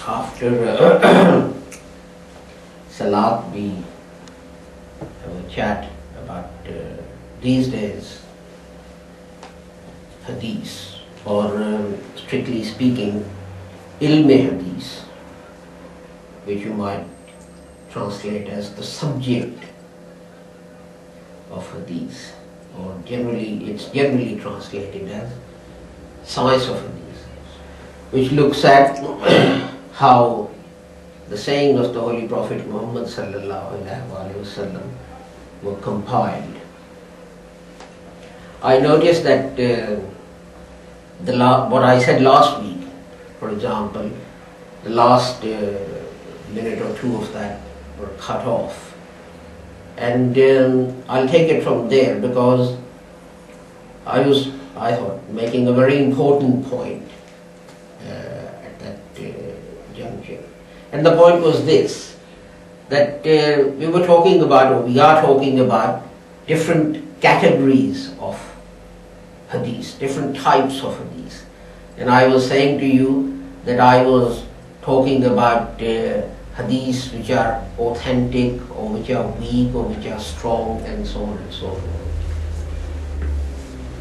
After Salat, we have a chat about these days Hadith, or strictly speaking, Ilm Hadith, which you might translate as the subject of Hadith, or it's generally translated as science of Hadith, which looks at how the sayings of the Holy Prophet Muhammad sallallahu alaihi wasallam were compiled. I noticed that what I said last week, for example, the last minute or two of that were cut off, and I'll take it from there because I thought, making a very important point at that juncture. And the point was this, that we are talking about different categories of hadith, different types of hadith. And I was saying to you that I was talking about hadiths which are authentic, or which are weak, or which are strong, and so on and so forth.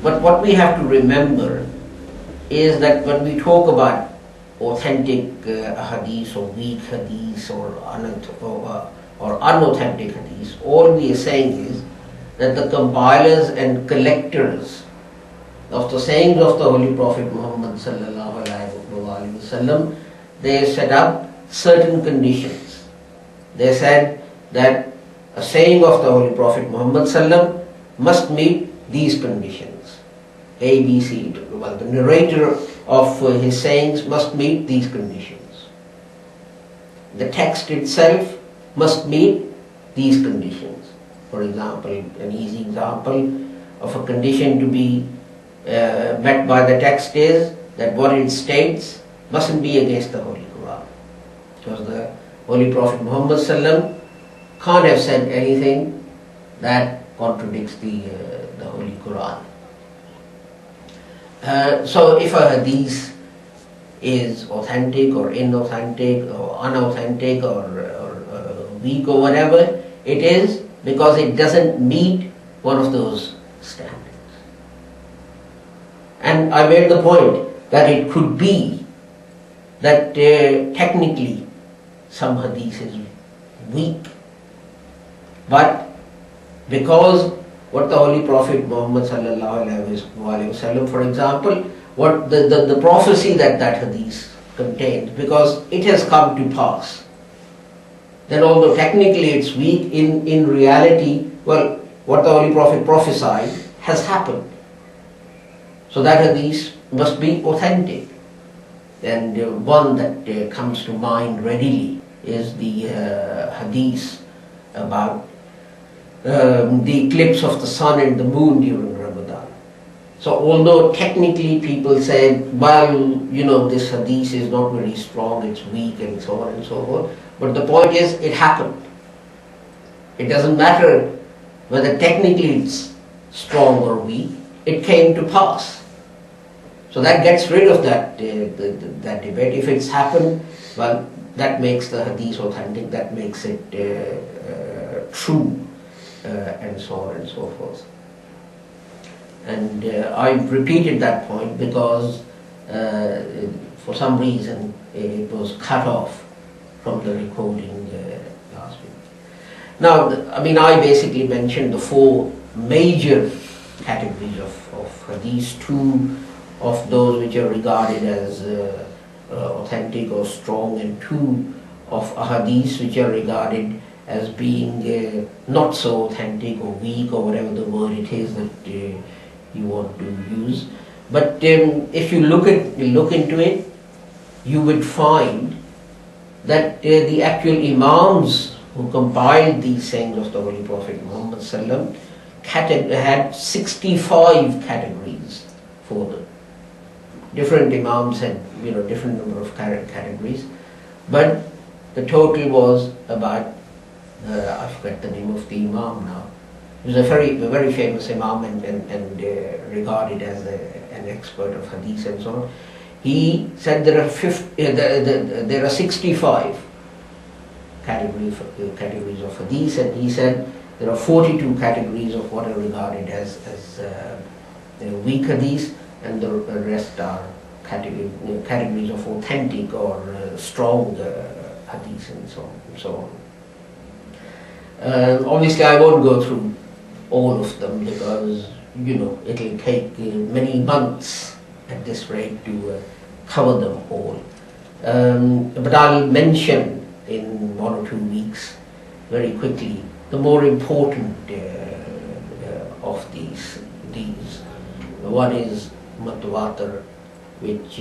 But what we have to remember is that when we talk about authentic hadith, or weak hadith, or unauthentic hadith, all we are saying is that the compilers and collectors of the sayings of the Holy Prophet Muhammad sallallahu alaihi wasallam, they set up certain conditions. They said that a saying of the Holy Prophet Muhammad sallam must meet these conditions, A, B, C. Well, the narrator of his sayings must meet these conditions. The text itself must meet these conditions. For example, an easy example of a condition to be met by the text is that what it states mustn't be against the Holy Quran, because the Holy Prophet Muhammad sallam can't have said anything that contradicts the Holy Quran. So if a hadith is authentic or inauthentic or unauthentic or weak or whatever, it is because it doesn't meet one of those standards. And I made the point that it could be that technically some hadith is weak, but because what the Holy Prophet Muhammad sallallahu alaihi wasallam, for example, what the prophecy that hadith contains, because it has come to pass, then although technically it's weak, in reality, well, what the Holy Prophet prophesied has happened. So that hadith must be authentic. And one that comes to mind readily is the hadith about the eclipse of the sun and the moon during Ramadan. So although technically people said, well, this hadith is not very strong, it's weak, and so on and so forth, but the point is, it happened. It doesn't matter whether technically it's strong or weak, it came to pass. So that gets rid of that debate. If it's happened, well, that makes the hadith authentic, that makes it true, and so on and so forth. And I've repeated that point because for some reason it was cut off from the recording last week. Now, I basically mentioned the four major categories of hadith, two of those which are regarded as authentic or strong, and two of hadiths which are regarded as being not so authentic or weak, or whatever the word it is that you want to use. But if you look into it, you would find that the actual imams who compiled these sayings of the Holy Prophet Muhammad sallam had 65 categories for them. Different imams had different number of categories, but the total was about I forget the name of the imam now. He was a very famous imam and regarded as an expert of hadith and so on. He said there are 65 categories of hadith, and he said there are 42 categories of what are regarded as weak hadith, and the rest are categories of authentic or strong hadith, and so on. Obviously, I won't go through all of them because it'll take many months at this rate to cover them all. But I'll mention in 1 or 2 weeks very quickly the more important of these. One is mutawatir, which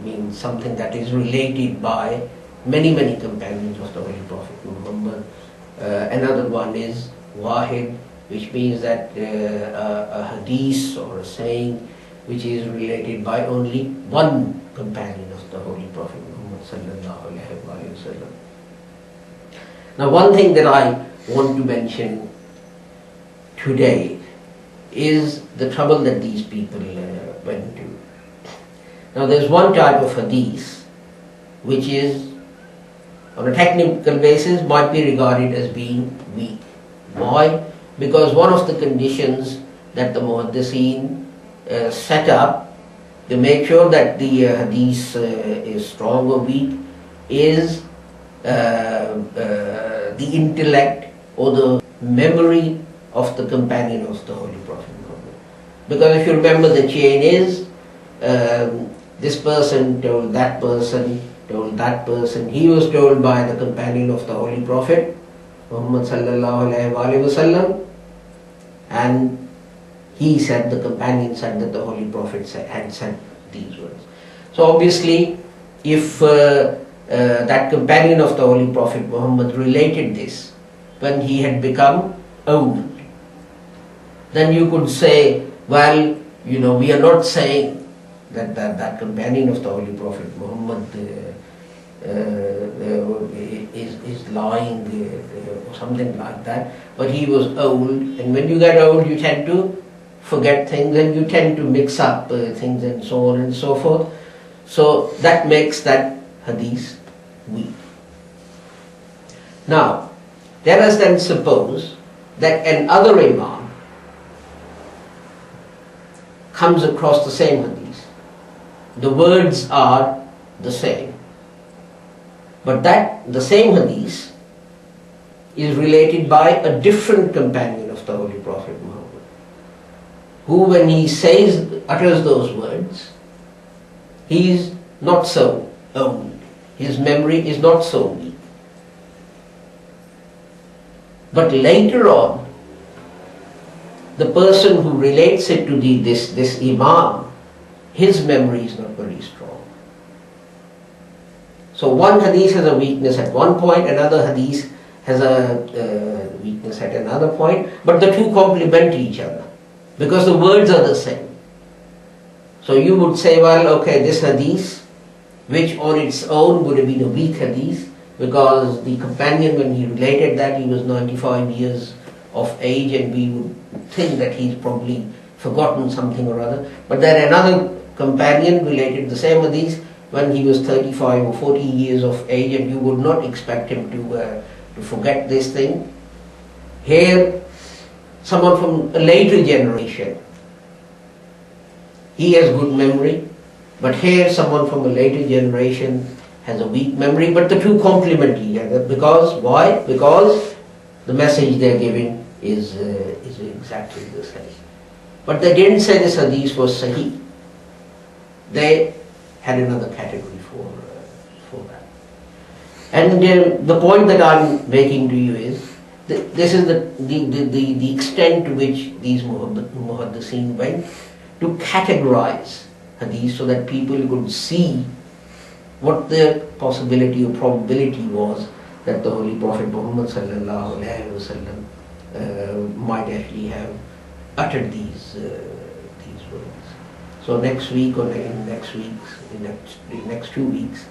means something that is related by many companions of the Holy Prophet Muhammad. Another one is wahid, which means that a hadith or a saying which is related by only one companion of the Holy Prophet Muhammad sallallahu alaihi wasallam. Now, one thing that I want to mention today is the trouble that these people went to. Now, there's one type of hadith which is, on a technical basis, might be regarded as being weak. Why? Because one of the conditions that the muhaddiseen set up to make sure that the hadith is strong or weak is the intellect or the memory of the companion of the Holy Prophet Muhammad. Because if you remember, the chain is this person told that person, told that person. He was told by the companion of the Holy Prophet Muhammad sallallahu alaihi wasallam, and he said, the companion said that the Holy Prophet had said these words. So obviously, if that companion of the Holy Prophet Muhammad related this when he had become old, then you could say, well, we are not saying that companion of the Holy Prophet Muhammad is lying or something like that, but he was old, and when you get old you tend to forget things and you tend to mix up things and so on and so forth. So that makes that hadith weak. Now, let us then suppose that another imam comes across the same hadith. The words are the same, but that the same hadith is related by a different companion of the Holy Prophet Muhammad, who when he utters those words, he is not so old, his memory is not so weak. But later on, the person who relates it to this imam, his memory is not very strong. So one hadith has a weakness at one point, another hadith has a weakness at another point, but the two complement each other because the words are the same. So you would say, well, okay, this hadith, which on its own would have been a weak hadith, because the companion, when he related that, he was 95 years of age, and we would think that he's probably forgotten something or other. But then another companion related the same hadith when he was 35 or 40 years of age, and you would not expect him to forget this thing. Here, someone from a later generation, he has good memory, but here someone from a later generation has a weak memory, but the two complement each other. Because, why? Because the message they're giving is exactly the same. But they didn't say this hadith was sahih. They had another category for that. And the point that I'm making to you is, this is the extent to which these muhaddiseen went to categorize hadith so that people could see what the possibility or probability was that the Holy Prophet Muhammad sallallahu alaihi wasallam might actually have uttered these words. So next week or in next 2 weeks,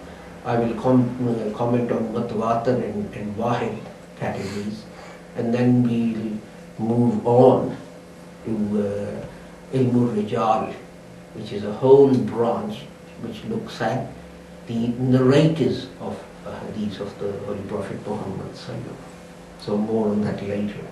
I will comment on mutawatir and wahid categories, and then we'll move on to ilmul rijal, which is a whole branch which looks at the narrators of hadith of the Holy Prophet Muhammad sallallahu alaihi wasallam. So more on that later.